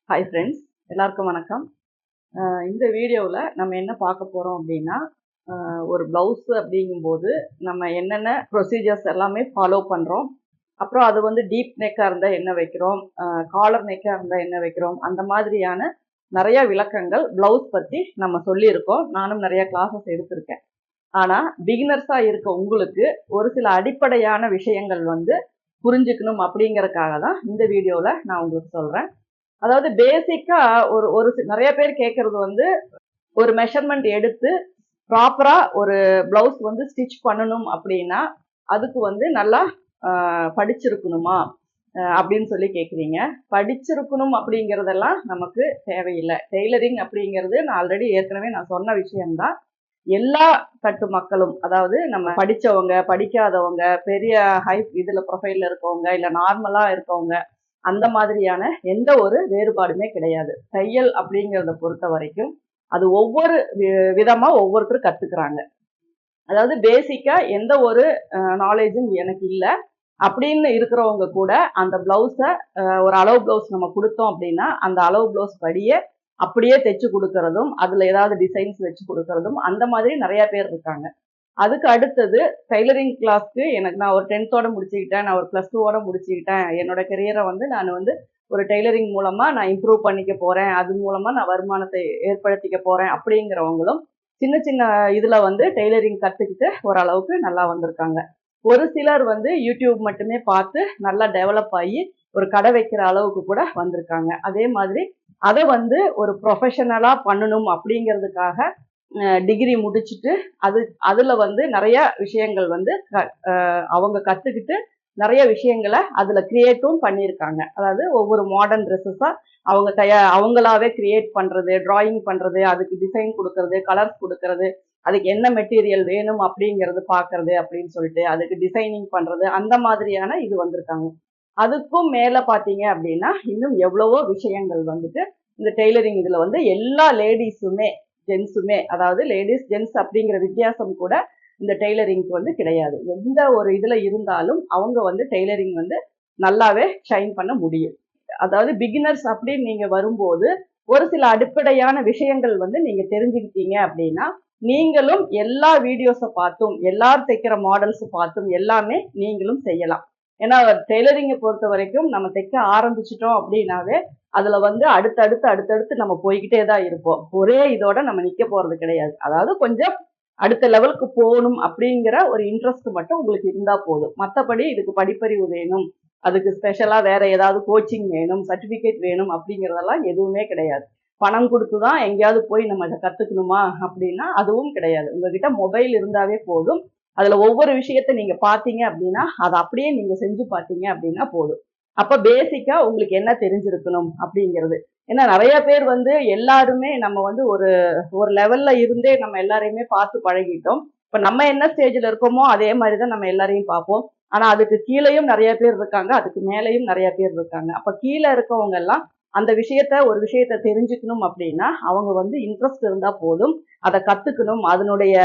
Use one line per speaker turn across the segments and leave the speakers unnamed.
Hi friends, எல்லாருக்கும் வணக்கம். இந்த வீடியோவில் நம்ம என்ன பார்க்க போகிறோம் அப்படின்னா, ஒரு ப்ளவுஸு அப்படிங்கும்போது நம்ம என்னென்ன ப்ரொசீஜர்ஸ் எல்லாமே ஃபாலோ பண்ணுறோம். அப்புறம் அது வந்து டீப் நெக்காக இருந்தால் என்ன வைக்கிறோம், காலர் நெக்காக இருந்தால் என்ன வைக்கிறோம், அந்த மாதிரியான நிறைய விளக்கங்கள் ப்ளவுஸ் பற்றி நம்ம சொல்லியிருக்கோம். நானும் நிறைய கிளாஸஸ் எடுத்திருக்கேன். ஆனால் பிகினர்ஸாக இருக்க உங்களுக்கு ஒரு சில அடிப்படையான விஷயங்கள் வந்து புரிஞ்சுக்கணும் அப்படிங்கறதுக்காக தான் இந்த வீடியோவில் நான் உங்களுக்கு சொல்கிறேன். அதாவது பேசிக்கா ஒரு ஒரு நிறைய பேர் கேட்கறது வந்து ஒரு மெஷர்மெண்ட் எடுத்து ப்ராப்பரா ஒரு பிளவுஸ் வந்து ஸ்டிச் பண்ணணும் அப்படின்னா அதுக்கு வந்து நல்லா படிச்சிருக்கணுமா அப்படின்னு சொல்லி கேட்குறீங்க. படிச்சிருக்கணும் அப்படிங்கிறதெல்லாம் நமக்கு தேவையில்லை. டெய்லரிங் அப்படிங்கிறது நான் ஆல்ரெடி ஏற்கனவே நான் சொன்ன விஷயம்தான். எல்லா தட்டு மக்களும், அதாவது நம்ம படிச்சவங்க, படிக்காதவங்க, பெரிய ஹை இதுல ப்ரொஃபைல்ல இருக்கவங்க, இல்ல நார்மலா இருக்கவங்க, அந்த மாதிரியான எந்த ஒரு வேறுபாடுமே கிடையாது. தையல் அப்படிங்கிறத பொறுத்த வரைக்கும் அது ஒவ்வொரு விதமா ஒவ்வொருத்தரும் கத்துக்கிறாங்க. அதாவது பேசிக்கா எந்த ஒரு நாலேஜும் எனக்கு இல்லை அப்படின்னு இருக்கிறவங்க கூட அந்த பிளவுஸை ஒரு அளவு பிளவுஸ் நம்ம கொடுத்தோம் அப்படின்னா அந்த அளவு பிளவுஸ் படியே அப்படியே தைச்சு கொடுக்கறதும், அதுல ஏதாவது டிசைன்ஸ் வச்சு கொடுக்கறதும், அந்த மாதிரி நிறைய பேர் இருக்காங்க. அதுக்கு அடுத்தது டைலரிங் கிளாஸ்க்கு நான் ஒரு 10th முடிச்சுக்கிட்டேன், நான் ஒரு +2 முடிச்சுக்கிட்டேன், என்னோட கெரியரை வந்து நான் வந்து ஒரு டெய்லரிங் மூலமா நான் இம்ப்ரூவ் பண்ணிக்க போறேன், அது மூலமா நான் வருமானத்தை ஏற்படுத்திக்க போறேன் அப்படிங்கிறவங்களும் சின்ன சின்ன இதுல வந்து டெய்லரிங் கத்துக்கிட்டு ஓரளவுக்கு நல்லா வந்திருக்காங்க. ஒரு சிலர் வந்து யூடியூப் மட்டுமே பார்த்து நல்லா டெவலப் ஆகி ஒரு கடை வைக்கிற அளவுக்கு கூட வந்திருக்காங்க. அதே மாதிரி அதை வந்து ஒரு ப்ரொஃபஷனலா பண்ணணும் அப்படிங்கிறதுக்காக டிகிரி முடிச்சுட்டு அதுல வந்து நிறைய விஷயங்கள் வந்து அவங்க கத்துக்கிட்டு நிறைய விஷயங்களை அதுல கிரியேட்டும் பண்ணியிருக்காங்க. அதாவது ஒவ்வொரு மாடர்ன் ட்ரெஸ்ஸஸா அவங்க அவங்களாவே கிரியேட் பண்றது, டிராயிங் பண்றது, அதுக்கு டிசைன் கொடுக்கறது, கலர்ஸ் கொடுக்கறது, அதுக்கு என்ன மெட்டீரியல் வேணும் அப்படிங்கிறது பாக்குறது அப்படின்னு சொல்லிட்டு அதுக்கு டிசைனிங் பண்றது, அந்த மாதிரியான இது வந்திருக்காங்க. அதுக்கும் மேல பாத்தீங்க அப்படின்னா இன்னும் எவ்வளவோ விஷயங்கள் வந்துட்டு இந்த டெய்லரிங் இதுல வந்து எல்லா லேடிஸுமே ஜென்ஸுமே, அதாவது லேடிஸ் ஜென்ஸ் அப்படிங்கிற வித்தியாசம் கூட இந்த டெய்லரிங்க்கு வந்து கிடையாது. எந்த ஒரு இதுல இருந்தாலும் அவங்க வந்து டெய்லரிங் வந்து நல்லாவே ஷைன் பண்ண முடியும். அதாவது பிகினர்ஸ் அப்படின்னு நீங்க வரும்போது ஒரு சில அடிப்படையான விஷயங்கள் வந்து நீங்க தெரிஞ்சுக்கிட்டீங்க அப்படின்னா நீங்களும் எல்லா வீடியோஸை பார்த்தும் எல்லாரும் தைக்கிற மாடல்ஸ் பார்த்தும் எல்லாமே நீங்களும் செய்யலாம். ஏன்னா டெய்லரிங்கை பொறுத்த வரைக்கும் நம்ம தைக்க ஆரம்பிச்சிட்டோம் அப்படின்னாவே அதுல வந்து அடுத்தடுத்து நம்ம போய்கிட்டே தான் இருப்போம். ஒரே இதோட நம்ம நிக்க போறது கிடையாது. அதாவது கொஞ்சம் அடுத்த லெவலுக்கு போகணும் அப்படிங்கிற ஒரு இன்ட்ரெஸ்ட் மட்டும் உங்களுக்கு இருந்தா போதும். மற்றபடி இதுக்கு படிப்பறிவு வேணும், அதுக்கு ஸ்பெஷலா வேற ஏதாவது கோச்சிங் வேணும், சர்டிபிகேட் வேணும் அப்படிங்கிறதெல்லாம் எதுவுமே கிடையாது. பணம் கொடுத்துதான் எங்கேயாவது போய் நம்ம இதை கத்துக்கணுமா அப்படின்னா அதுவும் கிடையாது. உங்ககிட்ட மொபைல் இருந்தாவே போதும். அதுல ஒவ்வொரு விஷயத்த நீங்க பாத்தீங்க அப்படின்னா அதை அப்படியே நீங்க செஞ்சு பாத்தீங்க அப்படின்னா போதும். அப்ப பேசிக்கா உங்களுக்கு என்ன தெரிஞ்சிருக்கணும் அப்படிங்கிறது. ஏன்னா நிறைய பேர் வந்து எல்லாருமே நம்ம வந்து ஒரு ஒரு லெவல்ல இருந்தே நம்ம எல்லாரையுமே பார்த்து பழகிட்டோம். இப்ப நம்ம என்ன ஸ்டேஜ்ல இருக்கோமோ அதே மாதிரிதான் நம்ம எல்லாரையும் பார்ப்போம். ஆனா அதுக்கு கீழேயும் நிறைய பேர் இருக்காங்க, அதுக்கு மேலேயும் நிறைய பேர் இருக்காங்க. அப்ப கீழே இருக்கவங்க எல்லாம் அந்த ஒரு விஷயத்த தெரிஞ்சுக்கணும் அப்படின்னா அவங்க வந்து இன்ட்ரெஸ்ட் இருந்தா போதும். அதை கத்துக்கணும், அதனுடைய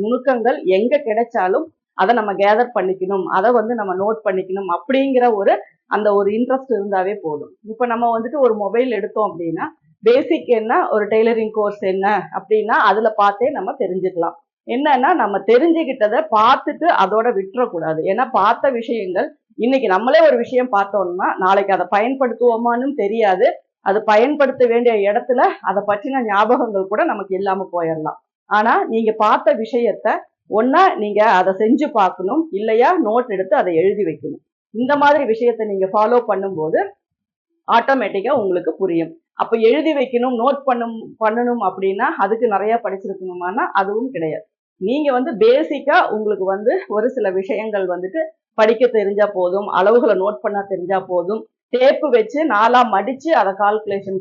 நுணுக்கங்கள் எங்க கிடைச்சாலும் அதை நம்ம கேதர் பண்ணிக்கணும், அதை வந்து நம்ம நோட் பண்ணிக்கணும் அப்படிங்கிற அந்த ஒரு இன்ட்ரெஸ்ட் இருந்தாவே போதும். இப்போ நம்ம வந்துட்டு ஒரு மொபைல் எடுத்தோம் அப்படின்னா பேசிக் என்ன, ஒரு டெய்லரிங் கோர்ஸ் என்ன அப்படின்னா அதுல பார்த்தே நம்ம தெரிஞ்சுக்கலாம். என்னன்னா நம்ம தெரிஞ்சுக்கிட்டதை பார்த்துட்டு அதோட விட்டுறக்கூடாது. ஏன்னா பார்த்த விஷயங்கள் இன்னைக்கு நம்மளே ஒரு விஷயம் பார்த்தோம்னா நாளைக்கு அதை பயன்படுத்துவோமான்னு தெரியாது. அது பயன்படுத்த வேண்டிய இடத்துல அதை பற்றின ஞாபகங்கள் கூட நமக்கு இல்லாம போயிடலாம். ஆனா நீங்க பார்த்த விஷயத்த ஒன்னா நீங்க அதை செஞ்சு பார்க்கணும், இல்லையா நோட் எடுத்து அதை எழுதி வைக்கணும். இந்த மாதிரி விஷயத்த நீங்க ஃபாலோ பண்ணும்போது ஆட்டோமேட்டிக்கா உங்களுக்கு புரியும். அப்ப எழுதி வைக்கணும், நோட் பண்ணணும் அப்படின்னா அதுக்கு நிறைய படிச்சிருக்கணுமானா அதுவும் கிடையாது. நீங்க வந்து பேசிக்கா உங்களுக்கு வந்து ஒரு சில விஷயங்கள் வந்துட்டு படிக்க தெரிஞ்சா போதும், அளவுகளை நோட் பண்ண தெரிஞ்சா போதும், டேப்பு வச்சு 4ஆ மடிச்சு அதை கால்குலேஷன்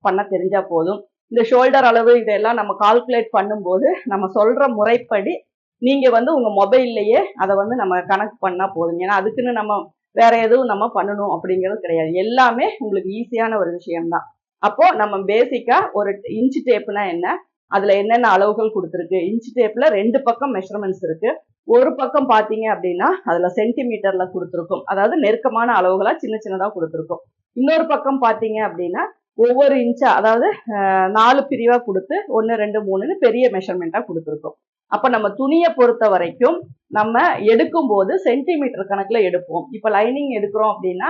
பண்ண தெரிஞ்சா போதும். இந்த ஷோல்டர் அளவு இதெல்லாம் நம்ம கால்குலேட் பண்ணும்போது நம்ம சொல்ற முறைப்படி நீங்க வந்து உங்க மொபைல்லையே அதை வந்து நம்ம கணக்கு பண்ணா போதும். ஏன்னா அதுக்குன்னு நம்ம வேற எதுவும் நம்ம பண்ணணும் அப்படிங்கிறது கிடையாது. எல்லாமே உங்களுக்கு ஈஸியான ஒரு விஷயம்தான். அப்போ நம்ம பேசிக்கா ஒரு இன்ச் டேப்னா என்ன, அதுல என்னென்ன அளவுகள் கொடுத்துருக்கு, இன்ச் டேப்ல 2 பக்கம் மெஷர்மெண்ட்ஸ் இருக்கு. ஒரு பக்கம் பார்த்தீங்க அப்படின்னா அதுல சென்டிமீட்டர்ல கொடுத்துருக்கும், அதாவது நெருக்கமான அளவுகளா சின்ன சின்னதா கொடுத்துருக்கும். இன்னொரு பக்கம் பார்த்தீங்க அப்படின்னா ஒவ்வொரு இன்ச்சா, அதாவது 4 பிரிவா கொடுத்து 1 2 3ன்னு பெரிய மெஷர்மெண்ட்டா கொடுத்துருக்கும். அப்ப நம்ம துணியை பொறுத்த வரைக்கும் நம்ம எடுக்கும் போது சென்டிமீட்டர் கணக்குல எடுப்போம். இப்ப லைனிங் எடுக்கிறோம் அப்படின்னா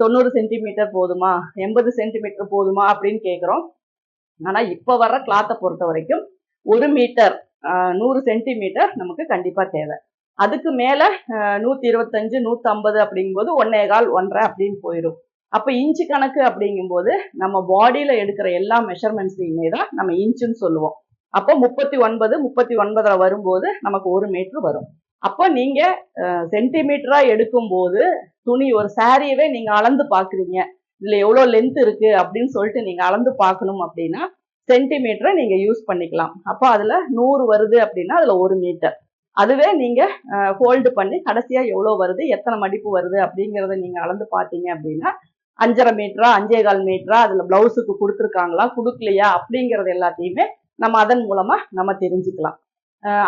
90 சென்டிமீட்டர் போதுமா, 80 சென்டிமீட்டர் போதுமா அப்படின்னு கேட்கிறோம். ஆனா இப்ப வர்ற கிளாத்தை பொறுத்த வரைக்கும் 1 மீட்டர் 100 சென்டிமீட்டர் நமக்கு கண்டிப்பா தேவை. அதுக்கு மேல 125 150 அப்படிங்கும்போது 1.25 1.5 அப்படின்னு போயிடும். அப்ப இன்ச்சு கணக்கு அப்படிங்கும்போது நம்ம பாடியில எடுக்கிற எல்லா மெஷர்மெண்ட்ஸையுமே தான் நம்ம இன்ச்சுன்னு சொல்லுவோம். அப்போ 39 39 வரும்போது நமக்கு 1 மீட்டர் வரும். அப்போ நீங்க சென்டிமீட்டரா எடுக்கும் போது துணி ஒரு சாரியவே நீங்க அளந்து பாக்குறீங்க, இதுல எவ்வளவு லென்த் இருக்கு அப்படின்னு சொல்லிட்டு நீங்க அளந்து பார்க்கணும் அப்படின்னா சென்டிமீட்டரை நீங்க யூஸ் பண்ணிக்கலாம். அப்போ அதுல 100 வருது அப்படின்னா அதுல 1 மீட்டர். அதுவே நீங்க ஃபோல்டு பண்ணி கடைசியா எவ்வளவு வருது, எத்தனை மடிப்பு வருது அப்படிங்கறத நீங்க அளந்து பார்த்தீங்க அப்படின்னா 5.5 மீட்டரா 5.25 மீட்டரா, அதுல பிளவுஸுக்கு கொடுத்துருக்காங்களா கொடுக்கலையா அப்படிங்கறது எல்லாத்தையுமே நம்ம அதன் மூலமா நம்ம தெரிஞ்சுக்கலாம்.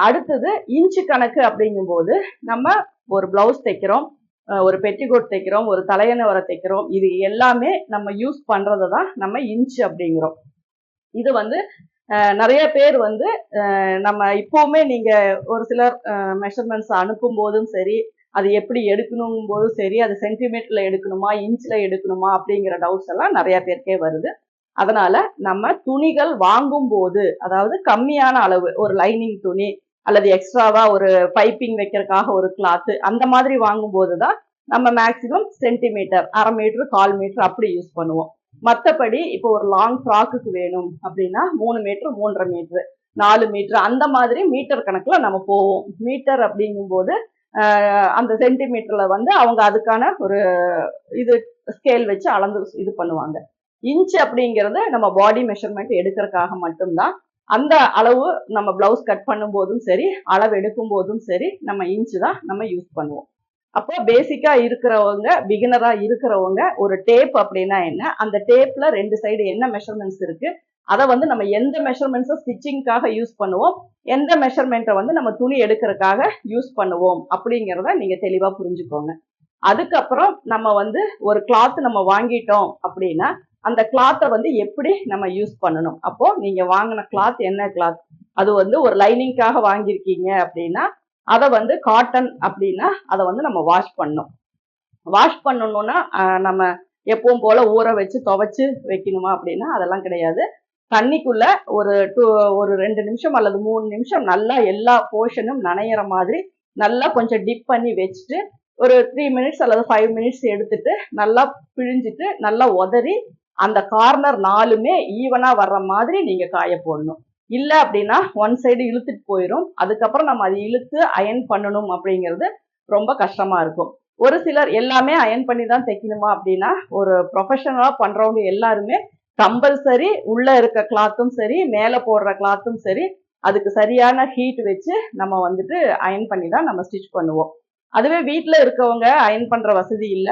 அடுத்தது இன்ச்சு கணக்கு அப்படிங்கும்போது நம்ம ஒரு பிளவுஸ் தைக்கிறோம், ஒரு பெட்டிகோட் தைக்கிறோம், ஒரு தலையணை வர தைக்கிறோம், இது எல்லாமே நம்ம யூஸ் பண்றதை தான் நம்ம இன்ச்சு அப்படிங்கிறோம். இது வந்து நிறைய பேர் வந்து நம்ம இப்பவுமே நீங்க ஒரு சிலர் மெஷர்மெண்ட்ஸ் அனுப்பும் போதும் சரி, அது எப்படி எடுக்கணும் போதும் சரி, அது சென்டிமீட்டர்ல எடுக்கணுமா இன்ச்ல எடுக்கணுமா அப்படிங்கிற டவுட்ஸ் எல்லாம் நிறைய பேருக்கே வருது. அதனால நம்ம துணிகள் வாங்கும் போது, அதாவது கம்மியான அளவு ஒரு லைனிங் துணி அல்லது எக்ஸ்ட்ராவா ஒரு பைப்பிங் வைக்கிறதுக்காக ஒரு கிளாத் அந்த மாதிரி வாங்கும் போதுதான் நம்ம மேக்சிமம் சென்டிமீட்டர் 1/2 மீட்டர் 1/4 மீட்டர் அப்படி யூஸ் பண்ணுவோம். மற்றபடி இப்போ ஒரு லாங் ஃப்ராக்குக்கு வேணும் அப்படின்னா 3 மீட்டர் 3.5 மீட்டர் 4 மீட்டர் அந்த மாதிரி மீட்டர் கணக்குல நம்ம போவோம். மீட்டர் அப்படிங்கும் போது அந்த சென்டிமீட்டர்ல வந்து அவங்க அதுக்கான ஒரு இது ஸ்கேல் வச்சு அளந்து இது பண்ணுவாங்க. இன்ச் அப்படிங்கிறது நம்ம பாடி மெஷர்மெண்ட் எடுக்கிறதுக்காக மட்டும்தான். அந்த அளவு நம்ம பிளவுஸ் கட் பண்ணும் போதும் சரி, அளவு எடுக்கும் போதும் சரி, நம்ம இன்ச் தான் நம்ம யூஸ் பண்ணுவோம். அப்போ பேசிக்கா இருக்கிறவங்க, பிகினரா இருக்கிறவங்க ஒரு டேப் அப்படின்னா என்ன, அந்த டேப்ல 2 சைடு என்ன மெஷர்மெண்ட்ஸ் இருக்கு, அதை வந்து நம்ம எந்த மெஷர்மெண்ட்ஸை ஸ்டிச்சிங்காக யூஸ் பண்ணுவோம், எந்த மெஷர்மெண்ட்டை வந்து நம்ம துணி எடுக்கிறதுக்காக யூஸ் பண்ணுவோம் அப்படிங்கிறத நீங்க தெளிவா புரிஞ்சுக்கோங்க. அதுக்கப்புறம் நம்ம வந்து ஒரு கிளாத் நம்ம வாங்கிட்டோம் அப்படின்னா அந்த கிளாத்தை வந்து எப்படி நம்ம யூஸ் பண்ணணும். அப்போ நீங்க வாங்கின கிளாத் என்ன கிளாத், அது வந்து ஒரு லைனிங்காக வாங்கியிருக்கீங்க அப்படின்னா அதை வந்து காட்டன் அப்படின்னா அதை வந்து நம்ம வாஷ் பண்ணணும். வாஷ் பண்ணணும்னா நம்ம எப்பவும் போல ஊற வச்சு துவைச்சு வைக்கணுமா அப்படின்னா அதெல்லாம் கிடையாது. தண்ணிக்குள்ள ஒரு 2 நிமிஷம் அல்லது 3 நிமிஷம் நல்லா எல்லா போர்ஷனும் நனையிற மாதிரி நல்லா கொஞ்சம் டிப் பண்ணி வச்சுட்டு ஒரு 3 மினிட்ஸ் அல்லது 5 மினிட்ஸ் எடுத்துட்டு நல்லா பிழிஞ்சிட்டு நல்லா உதறி அந்த கார்னர் 4மே ஈவனா வர்ற மாதிரி நீங்க காய போடணும். இல்ல அப்படின்னா ஒன் சைடு இழுத்துட்டு போயிடும். அதுக்கப்புறம் நம்ம அதை இழுத்து அயன் பண்ணணும் அப்படிங்கிறது ரொம்ப கஷ்டமா இருக்கும். ஒரு சிலர் எல்லாமே அயன் பண்ணி தான் தைக்கணுமா அப்படின்னா ஒரு ப்ரொஃபஷனலா பண்றவங்க எல்லாருமே கம்பல்சரி உள்ள இருக்க கிளாத்தும் சரி, மேல போடுற கிளாத்தும் சரி, அதுக்கு சரியான ஹீட் வச்சு நம்ம வந்துட்டு அயன் பண்ணி தான் நம்ம ஸ்டிச் பண்ணுவோம். அதுவே வீட்டுல இருக்கவங்க அயன் பண்ற வசதி இல்ல,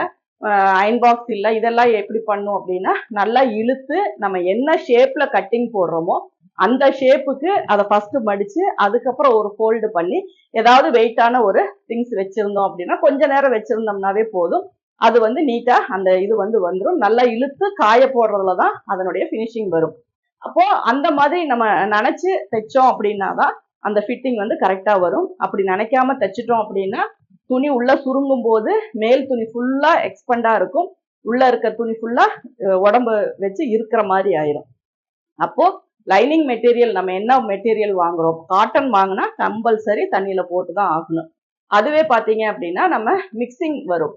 அயன் பாக்ஸ் இல்ல, இதெல்லாம் எப்படி பண்ணும் அப்படின்னா நல்லா இழுத்து நம்ம என்ன ஷேப்ல கட்டிங் போடுறோமோ அந்த ஷேப்புக்கு அதை ஃபர்ஸ்ட் மடிச்சு அதுக்கப்புறம் ஒரு ஃபோல்டு பண்ணி ஏதாவது வெயிட்டான ஒரு திங்ஸ் வச்சிருந்தோம் அப்படின்னா கொஞ்ச நேரம் வச்சிருந்தோம்னாவே போதும், அது வந்து நீட்டா அந்த இது வந்து வந்துடும். நல்லா இழுத்து காய போடுறதுலதான் அதனுடைய ஃபினிஷிங் வரும். அப்போ அந்த மாதிரி நம்ம நினைச்சு தைச்சோம் அப்படின்னா தான் அந்த ஃபிட்டிங் வந்து கரெக்டா வரும். அப்படி நினைக்காம தைச்சிட்டோம் அப்படின்னா துணி உள்ள சுருங்கும் போது மேல் துணி ஃபுல்லா எக்ஸ்பெண்டா இருக்கும், உள்ள இருக்க துணி ஃபுல்லா உடம்பு வச்சு இருக்கிற மாதிரி ஆயிரும். அப்போ லைனிங் மெட்டீரியல் நம்ம என்ன மெட்டீரியல் வாங்குறோம், காட்டன் வாங்கினா கம்பல்சரி தண்ணியில போட்டுதான் ஆகணும். அதுவே பாத்தீங்க அப்படின்னா நம்ம மிக்சிங் வரும்.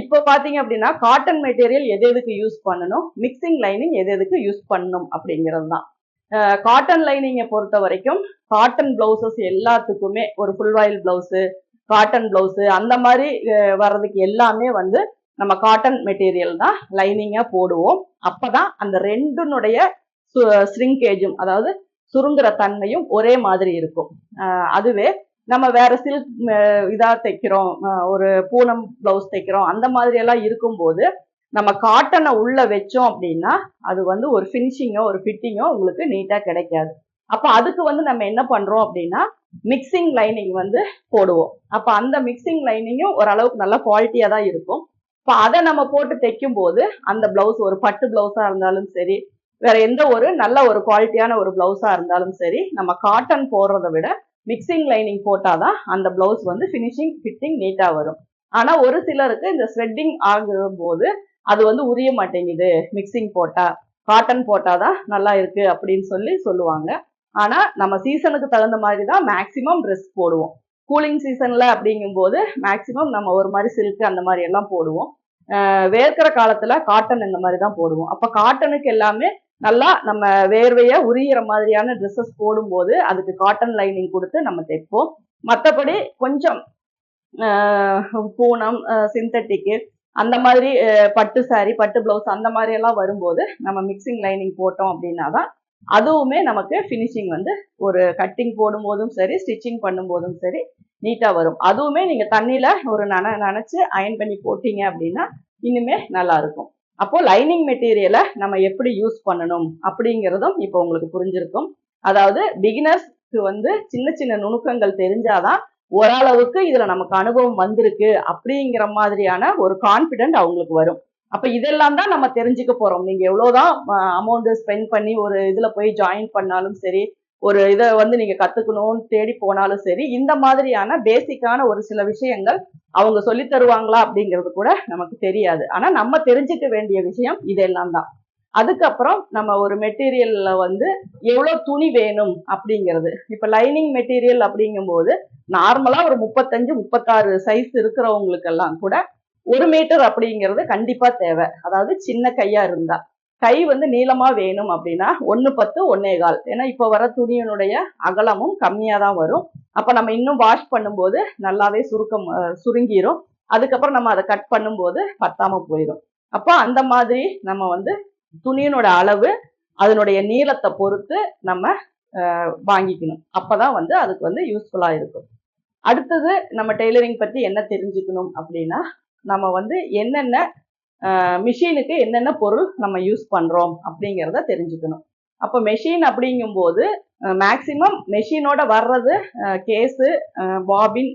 இப்போ பாத்தீங்க அப்படின்னா காட்டன் மெட்டீரியல் எது எதுக்கு யூஸ் பண்ணணும், மிக்சிங் லைனிங் எது எதுக்கு யூஸ் பண்ணணும் அப்படிங்கிறது தான். காட்டன் லைனிங்கை பொறுத்த வரைக்கும் காட்டன் பிளவுசஸ் எல்லாத்துக்குமே ஒரு ஃபுல் வாயில் பிளவுஸ், காட்டன் பிளவுஸ் அந்த மாதிரி வர்றதுக்கு எல்லாமே வந்து நம்ம காட்டன் மெட்டீரியல் தான் லைனிங்கா போடுவோம். அப்பதான் அந்த ரெண்டுனுடைய ஸ்ரிங்கேஜும், அதாவது சுருங்குற தன்மையும் ஒரே மாதிரி இருக்கும். அதுவே நம்ம வேற சில்க் இதா தைக்கிறோம், ஒரு பூனம் பிளவுஸ் தைக்கிறோம், அந்த மாதிரி எல்லாம் இருக்கும்போது நம்ம காட்டனை உள்ள வச்சோம் அப்படின்னா அது வந்து ஒரு ஃபினிஷிங்கோ ஒரு ஃபிட்டிங்கோ உங்களுக்கு நீட்டா கிடைக்காது. அப்ப அதுக்கு வந்து நம்ம என்ன பண்றோம் அப்படின்னா மிக்சிங் லைனிங் வந்து போடுவோம். அப்ப அந்த மிக்சிங் லைனிங்கும் ஓரளவுக்கு நல்ல குவாலிட்டியா தான் இருக்கும். இப்ப அதை நம்ம போட்டு தைக்கும் போது அந்த பிளவுஸ் ஒரு பட்டு பிளவுஸா இருந்தாலும் சரி, வேற எந்த ஒரு நல்ல ஒரு குவாலிட்டியான ஒரு பிளவுஸா இருந்தாலும் சரி, நம்ம காட்டன் போடுறதை விட மிக்சிங் லைனிங் போட்டாதான் அந்த பிளவுஸ் வந்து ஃபினிஷிங் ஃபிட்டிங் நீட்டா வரும். ஆனா ஒரு சிலருக்கு இந்த ஸ்வெட்டிங் ஆகும் போது அது வந்து உரிய மாட்டேங்குது, மிக்சிங் போட்டா காட்டன் போட்டாதான் நல்லா இருக்கு அப்படின்னு சொல்லுவாங்க. ஆனா நம்ம சீசனுக்கு தகுந்த மாதிரி தான் மேக்சிமம் ட்ரெஸ் போடுவோம். கூலிங் சீசன்ல அப்படிங்கும் போது மேக்சிமம் நம்ம ஒரு மாதிரி சில்க் அந்த மாதிரி எல்லாம் போடுவோம். வேர்க்கிற காலத்துல காட்டன் இந்த மாதிரி தான் போடுவோம். அப்ப காட்டனுக்கு எல்லாமே நல்லா நம்ம வேர்வைய உரியிற மாதிரியான ட்ரெஸ்ஸஸ் போடும்போது அதுக்கு காட்டன் லைனிங் கொடுத்து நம்ம தைப்போம். மற்றபடி கொஞ்சம் பூனம், சிந்தட்டிக்கு அந்த மாதிரி பட்டு சாரி, பட்டு பிளவுஸ் அந்த மாதிரி எல்லாம் வரும்போது நம்ம மிக்சிங் லைனிங் போட்டோம் அப்படின்னா தான் அதுவுமே நமக்கு ஃபினிஷிங் வந்து ஒரு கட்டிங் போடும் போதும் சரி, ஸ்டிச்சிங் பண்ணும் போதும் சரி நீட்டா வரும். அதுவுமே நீங்க தண்ணியில ஒரு நனைச்சு அயன் பண்ணி போட்டீங்க அப்படின்னா இன்னுமே நல்லா இருக்கும். அப்போ லைனிங் மெட்டீரியலை நம்ம எப்படி யூஸ் பண்ணணும் அப்படிங்கிறதும் இப்போ உங்களுக்கு புரிஞ்சிருக்கும். அதாவது பிகினர்ஸ்க்கு வந்து சின்ன சின்ன நுணுக்கங்கள் தெரிஞ்சாதான் ஓரளவுக்கு இதுல நமக்கு அனுபவம் வந்திருக்கு அப்படிங்கிற மாதிரியான ஒரு கான்பிடென்ட் அவங்களுக்கு வரும். அப்ப இதெல்லாம் தான் நம்ம தெரிஞ்சுக்க போறோம். நீங்க எவ்வளவுதான் அமௌண்ட் ஸ்பெண்ட் பண்ணி ஒரு இதுல போய் ஜாயின் பண்ணாலும் சரி, ஒரு இதை வந்து நீங்க கத்துக்கணும்னு தேடி போனாலும் சரி, இந்த மாதிரியான பேசிக்கான ஒரு சில விஷயங்கள் அவங்க சொல்லி தருவாங்களா அப்படிங்கிறது கூட நமக்கு தெரியாது. ஆனா நம்ம தெரிஞ்சுக்க வேண்டிய விஷயம் இதெல்லாம் தான். அதுக்கப்புறம் நம்ம ஒரு மெட்டீரியல்ல வந்து எவ்வளவு துணி வேணும் அப்படிங்கிறது. இப்ப லைனிங் மெட்டீரியல் அப்படிங்கும் போது நார்மலா ஒரு 35, 36 சைஸ் இருக்கிறவங்களுக்கெல்லாம் கூட 1 மீட்டர் அப்படிங்கிறது கண்டிப்பா தேவை. அதாவது சின்ன கையா இருந்தா, கை வந்து நீளமா வேணும் அப்படின்னா 1/10, 1/4. ஏன்னா இப்ப வர துணியினுடைய அகலமும் கம்மியா தான் வரும். அப்ப நம்ம இன்னும் வாஷ் பண்ணும்போது நல்லாவே சுருங்கிரும். அதுக்கப்புறம் நம்ம அதை கட் பண்ணும்போது பத்தாம போயிடும். அப்ப அந்த மாதிரி நம்ம வந்து துணியினோட அளவு அதனுடைய நீளத்தை பொறுத்து நம்ம வாங்கிக்கணும். அப்பதான் வந்து அதுக்கு வந்து யூஸ்ஃபுல்லா இருக்கும். அடுத்தது நம்ம டெய்லரிங் பத்தி என்ன தெரிஞ்சுக்கணும் அப்படின்னா, நம்ம வந்து என்னென்ன மிஷினுக்கு என்னென்ன பொருள் நம்ம யூஸ் பண்றோம் அப்படிங்கிறத தெரிஞ்சுக்கணும். அப்போ மெஷின் அப்படிங்கும் போது மேக்சிமம் மெஷினோட வர்றது கேஸு, பாபின்,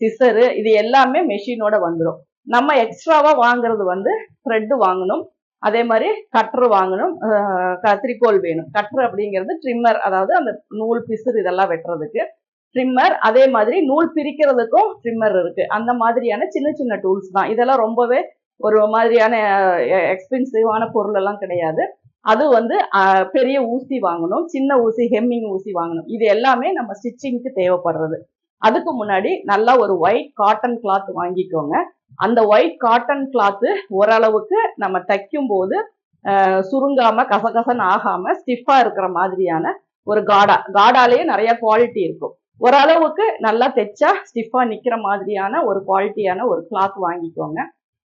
சிசரு இது எல்லாமே மெஷினோட வந்துடும். நம்ம எக்ஸ்ட்ராவா வாங்குறது வந்து த்ரெட் வாங்கணும், அதே மாதிரி கட்ரு வாங்கணும், கத்திரிக்கோல் வேணும். கட்ரு அப்படிங்கிறது ட்ரிம்மர், அதாவது அந்த நூல் பிசுறு இதெல்லாம் வெட்டுறதுக்கு ட்ரிம்மர், அதே மாதிரி நூல் பிரிக்கிறதுக்கும் ட்ரிம்மர் இருக்கு. அந்த மாதிரியான சின்ன சின்ன டூல்ஸ் தான் இதெல்லாம். ரொம்பவே ஒரு மாதிரியான எக்ஸ்பென்சிவான பொருள் எல்லாம் கிடையாது. அது வந்து பெரிய ஊசி வாங்கணும், சின்ன ஊசி, ஹெம்மிங் ஊசி வாங்கணும். இது எல்லாமே நம்ம ஸ்டிச்சிங்க்கு தேவைப்படுறது. அதுக்கு முன்னாடி நல்லா ஒரு ஒயிட் காட்டன் கிளாத் வாங்கிக்கோங்க. அந்த ஒயிட் காட்டன் கிளாத் ஓரளவுக்கு நம்ம தைக்கும் போது சுருங்காம கசகசன்னு ஆகாம ஸ்டிஃபா இருக்கிற மாதிரியான ஒரு காடாலேயே நிறைய குவாலிட்டி இருக்கும். ஓரளவுக்கு நல்லா தைச்சா ஸ்டிஃபா நிக்கிற மாதிரியான ஒரு குவாலிட்டியான ஒரு கிளாத் வாங்கிக்கோங்க.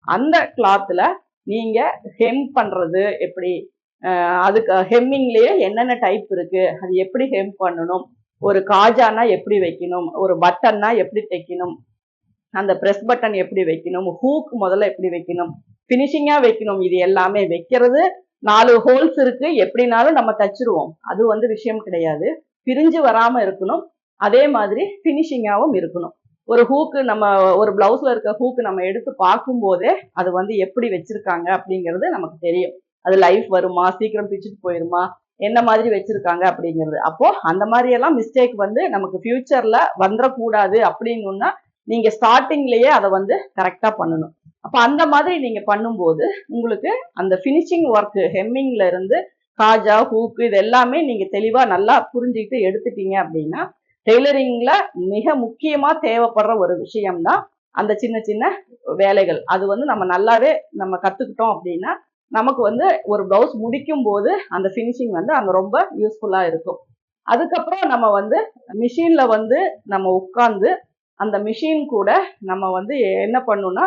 அந்த கிளாத்ல நீங்க ஹெம் பண்றது எப்படி, அதுக்கு ஹெம்மிங்லயே என்னென்ன டைப் இருக்கு, அது எப்படி ஹெம் பண்ணணும், ஒரு காஜானா எப்படி வைக்கணும், ஒரு பட்டன்னா எப்படி தைக்கணும், அந்த பிரஸ் பட்டன் எப்படி வைக்கணும், ஹூக் முதல்ல எப்படி வைக்கணும், பினிஷிங்கா வைக்கணும். இது எல்லாமே வைக்கிறது 4 ஹோல்ஸ் இருக்கு, எப்படினாலும் நம்ம தச்சிருவோம். அது வந்து விஷயம் கிடையாது. பிரிஞ்சு வராம இருக்கணும், அதே மாதிரி பினிஷிங்காவும் இருக்கணும். ஒரு ஹூக்கு, நம்ம ஒரு பிளவுஸ்ல இருக்க ஹூக்கு நம்ம எடுத்து பார்க்கும் போதே அது வந்து எப்படி வச்சிருக்காங்க அப்படிங்கிறது நமக்கு தெரியும். அது லைஃப் வருமா, சீக்கிரம் பிச்சுட்டு போயிருமா, என்ன மாதிரி வச்சிருக்காங்க அப்படிங்கிறது. அப்போ அந்த மாதிரி எல்லாம் மிஸ்டேக் வந்து நமக்கு ஃபியூச்சர்ல வந்துடக்கூடாது அப்படின்னா நீங்க ஸ்டார்டிங்லயே அதை வந்து கரெக்டா பண்ணணும். அப்ப அந்த மாதிரி நீங்க பண்ணும்போது உங்களுக்கு அந்த பினிஷிங் ஒர்க், ஹெம்மிங்ல இருந்து காஜா, ஹூக்கு இது எல்லாமே நீங்க தெளிவா நல்லா புரிஞ்சுக்கிட்டு எடுத்துட்டீங்க அப்படின்னா டெய்லரிங்ல மிக முக்கியமா தேவைப்படுற ஒரு விஷயம்தான் அந்த சின்ன சின்ன வேலைகள். அது வந்து நம்ம நல்லாவே நம்ம கத்துக்கிட்டோம் அப்படின்னா நமக்கு வந்து ஒரு பிளவுஸ் முடிக்கும் போது அந்த பினிஷிங் வந்து அங்க ரொம்ப யூஸ்ஃபுல்லா இருக்கும். அதுக்கப்புறம் நம்ம வந்து மிஷின்ல வந்து நம்ம உட்கார்ந்து அந்த மிஷின் கூட நம்ம வந்து என்ன பண்ணணும்னா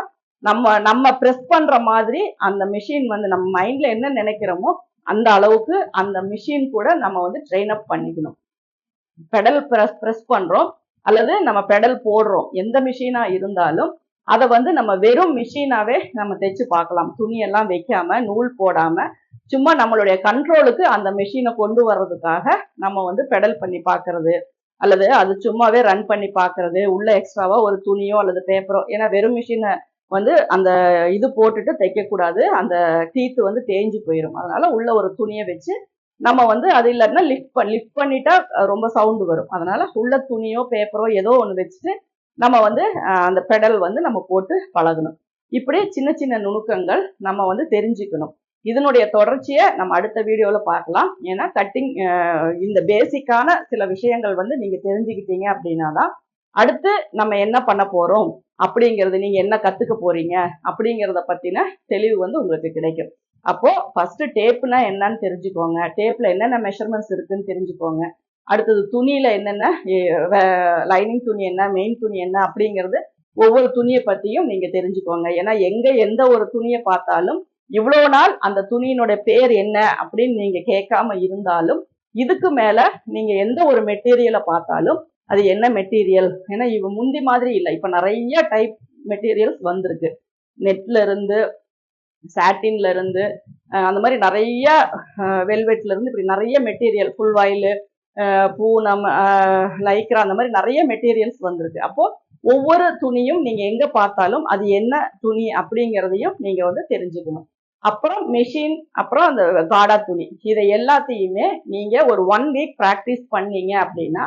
நம்ம பிரஸ் பண்ற மாதிரி அந்த மிஷின் வந்து நம்ம மைண்ட்ல என்ன நினைக்கிறோமோ அந்த அளவுக்கு அந்த மிஷின் கூட நம்ம வந்து ட்ரெயின் அப் பண்ணிக்கணும். பெடல் பிரஸ் பண்றோம் அல்லது நம்ம பெடல் போடுறோம், எந்த மிஷினா இருந்தாலும் அதை வந்து நம்ம வெறும் மிஷினாவே நம்ம தைச்சு பார்க்கலாம். துணியெல்லாம் வைக்காம, நூல் போடாம சும்மா நம்மளுடைய கண்ட்ரோலுக்கு அந்த மெஷினை கொண்டு வர்றதுக்காக நம்ம வந்து பெடல் பண்ணி பார்க்கறது, அல்லது அது சும்மாவே ரன் பண்ணி பார்க்கறது, உள்ள எக்ஸ்ட்ராவா ஒரு துணியோ அல்லது பேப்பரோ, ஏன்னா வெறும் மிஷினை வந்து அந்த இது போட்டுட்டு தைக்கக்கூடாது, அந்த டீத்து வந்து தேஞ்சு போயிடும். அதனால உள்ள ஒரு துணியை வச்சு நம்ம வந்து அது இல்லாட்டினா லிஃப்ட் பண்ணிட்டா ரொம்ப சவுண்டு வரும். அதனால உள்ள துணியோ பேப்பரோ ஏதோ ஒன்று வச்சுட்டு நம்ம வந்து அந்த பெடல் வந்து நம்ம போட்டு பழகணும். இப்படி சின்ன சின்ன நுணுக்கங்கள் நம்ம வந்து தெரிஞ்சுக்கணும். இதனுடைய தொடர்ச்சியை நம்ம அடுத்த வீடியோவில் பார்க்கலாம். ஏன்னா கட்டிங் இந்த பேசிக்கான சில விஷயங்கள் வந்து நீங்க தெரிஞ்சுக்கிட்டீங்க அப்படின்னா தான் அடுத்து நம்ம என்ன பண்ண போறோம் அப்படிங்கிறது, நீங்க என்ன கத்துக்க போறீங்க அப்படிங்கிறத பத்தின தெளிவு வந்து உங்களுக்கு கிடைக்கும். அப்போ ஃபர்ஸ்ட் டேப்னா என்னன்னு தெரிஞ்சுக்கோங்க, டேப்ல என்னென்ன மெஷர்மெண்ட்ஸ் இருக்குன்னு தெரிஞ்சுக்கோங்க. அடுத்தது துணியில என்னென்ன லைனிங் துணி என்ன, மெயின் துணி என்ன அப்படிங்கிறது ஒவ்வொரு துணியை பத்தியும் நீங்க தெரிஞ்சுக்கோங்க. ஏன்னா எந்த ஒரு துணியை பார்த்தாலும் இவ்வளவு நாள் அந்த துணியினுடைய பேர் என்ன அப்படின்னு நீங்க கேட்காம இருந்தாலும், இதுக்கு மேல நீங்க எந்த ஒரு மெட்டீரியலை பார்த்தாலும் அது என்ன மெட்டீரியல், ஏன்னா இவ முந்தி மாதிரி இல்லை, இப்ப நிறைய டைப் மெட்டீரியல்ஸ் வந்திருக்கு. நெட்ல இருந்து, சாட்டின்ல இருந்து, அந்த மாதிரி நிறைய வெல்வெட்ல இருந்து இப்படி நிறைய மெட்டீரியல், ஃபுல் வாயில், பூனம், லைக்ரா, அந்த மாதிரி நிறைய மெட்டீரியல்ஸ் வந்திருக்கு. அப்போ ஒவ்வொரு துணியும் நீங்க எங்க பார்த்தாலும் அது என்ன துணி அப்படிங்கிறதையும் நீங்க வந்து தெரிஞ்சுக்கணும். அப்புறம் மெஷின், அப்புறம் அந்த காடா துணி, இதை எல்லாத்தையுமே நீங்க ஒரு 1 வீக் ப்ராக்டிஸ் பண்ணீங்க அப்படின்னா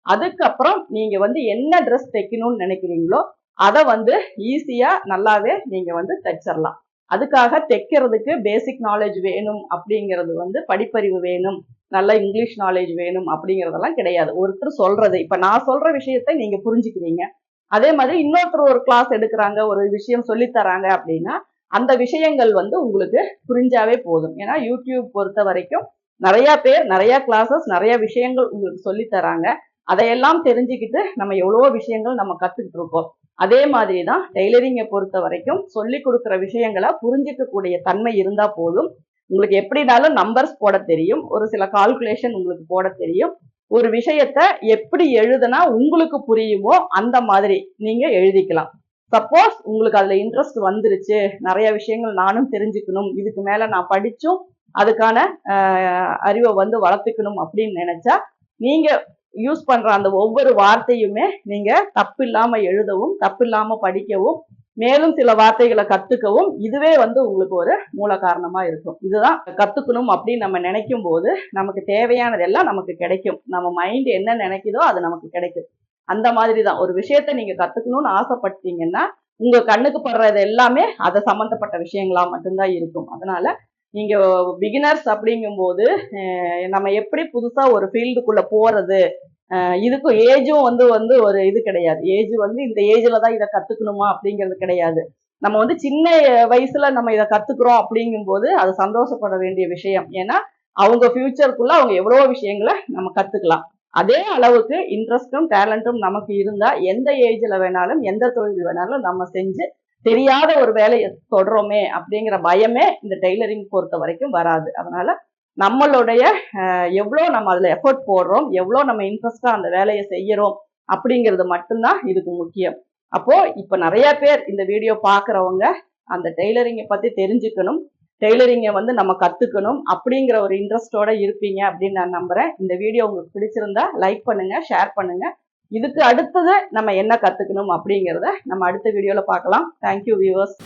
அதுக்கப்புறம் நீங்க வந்து என்ன ட்ரெஸ் தைக்கணும்னு நினைக்கிறீங்களோ அதை வந்து ஈஸியா நல்லாவே நீங்க வந்து தைச்சிடலாம். அதுக்காக தைக்கிறதுக்கு பேசிக் நாலேஜ் வேணும் அப்படிங்கிறது வந்து படிப்பறிவு வேணும், நல்ல இங்கிலீஷ் நாலேஜ் வேணும் அப்படிங்கிறதெல்லாம் கிடையாது. ஒருத்தர் சொல்றது, இப்ப நான் சொல்ற விஷயத்தை நீங்க புரிஞ்சுக்கிறீங்க, அதே மாதிரி இன்னொருத்தர் ஒரு கிளாஸ் எடுக்கிறாங்க, ஒரு விஷயம் சொல்லி தராங்க அப்படின்னா அந்த விஷயங்கள் வந்து உங்களுக்கு புரிஞ்சாவே போதும். ஏன்னா யூடியூப் பொறுத்த வரைக்கும் நிறைய பேர் நிறைய கிளாஸஸ் நிறைய விஷயங்கள் உங்களுக்கு சொல்லி தராங்க. அதையெல்லாம் தெரிஞ்சுக்கிட்டு நம்ம எவ்வளவோ விஷயங்கள் நம்ம கத்துக்கிட்டு இருக்கோம். அதே மாதிரி தான் டெய்லரிங்கை பொறுத்த வரைக்கும் சொல்லி கொடுக்குற விஷயங்களை புரிஞ்சிக்கக்கூடிய தன்மை இருந்தா போதும். உங்களுக்கு எப்படினாலும் நம்பர்ஸ் போட தெரியும், ஒரு சில கால்குலேஷன் உங்களுக்கு போட தெரியும். ஒரு விஷயத்த எப்படி எழுதுனா உங்களுக்கு புரியுமோ அந்த மாதிரி நீங்க எழுதிக்கலாம். சப்போஸ் உங்களுக்கு அதுல இன்ட்ரெஸ்ட் வந்துருச்சு, நிறைய விஷயங்கள் நானும் தெரிஞ்சுக்கணும், இதுக்கு மேல நான் படிச்சும் அதுக்கான அறிவை வந்து வளர்த்துக்கணும் அப்படின்னு நினைச்சா நீங்க யூஸ் பண்ற அந்த ஒவ்வொரு வார்த்தையுமே நீங்க தப்பு இல்லாம எழுதவும், தப்பு இல்லாம படிக்கவும், மேலும் சில வார்த்தைகளை கத்துக்கவும் இதுவே வந்து உங்களுக்கு ஒரு மூல காரணமா இருக்கும். இதுதான் கத்துக்கணும் அப்படின்னு நம்ம நினைக்கும் போது நமக்கு தேவையானது எல்லாம் நமக்கு கிடைக்கும். நம்ம மைண்ட் என்ன நினைக்குதோ அது நமக்கு கிடைக்கும். அந்த மாதிரி தான் ஒரு விஷயத்த நீங்க கத்துக்கணும்னு ஆசைப்பட்டீங்கன்னா உங்க கண்ணுக்கு படுறது எல்லாமே அதை சம்பந்தப்பட்ட விஷயங்களா மட்டும்தான் இருக்கும். அதனால நீங்க பிகினர்ஸ் அப்படிங்கும்போது நம்ம எப்படி புதுசா ஒரு ஃபீல்டுக்குள்ள போறது, இதுக்கும் ஏஜும் வந்து ஒரு இது கிடையாது. ஏஜ் வந்து இந்த ஏஜ்ல தான் இதை கத்துக்கணுமா அப்படிங்கிறது கிடையாது. நம்ம வந்து சின்ன வயசுல நம்ம இதை கத்துக்கிறோம் அப்படிங்கும்போது அது சந்தோஷப்பட வேண்டிய விஷயம். ஏன்னா அவங்க ஃபியூச்சருக்குள்ள அவங்க எவ்வளவோ விஷயங்களை நம்ம கத்துக்கலாம். அதே அளவுக்கு இன்ட்ரெஸ்டும் டேலண்ட்டும் நமக்கு இருந்தா எந்த ஏஜ்ல வேணாலும் எந்த தொழில் வேணாலும் நம்ம செஞ்சு தெரியாத ஒரு வேலையை தொடரோமே அப்படிங்கிற பயமே இந்த டெய்லரிங் பொறுத்த வரைக்கும் வராது. அதனால நம்மளுடைய எவ்வளோ நம்ம அதுல எஃபர்ட் போடுறோம், எவ்வளோ நம்ம இன்ட்ரெஸ்டா அந்த வேலையை செய்யறோம் அப்படிங்கிறது மட்டும்தான் இதுக்கு முக்கியம். அப்போ இப்ப நிறைய பேர் இந்த வீடியோ பாக்குறவங்க அந்த டெய்லரிங்கை பத்தி தெரிஞ்சுக்கணும், டெய்லரிங்கை வந்து நம்ம கத்துக்கணும் அப்படிங்கிற ஒரு இன்ட்ரெஸ்டோட இருப்பீங்க அப்படின்னு நான் நம்புறேன். இந்த வீடியோ உங்களுக்கு பிடிச்சிருந்தா லைக் பண்ணுங்க, ஷேர் பண்ணுங்க. இதுக்கு அடுத்தது நம்ம என்ன கத்துக்கணும் அப்படிங்கிறத நம்ம அடுத்த வீடியோல பார்க்கலாம். Thank you viewers.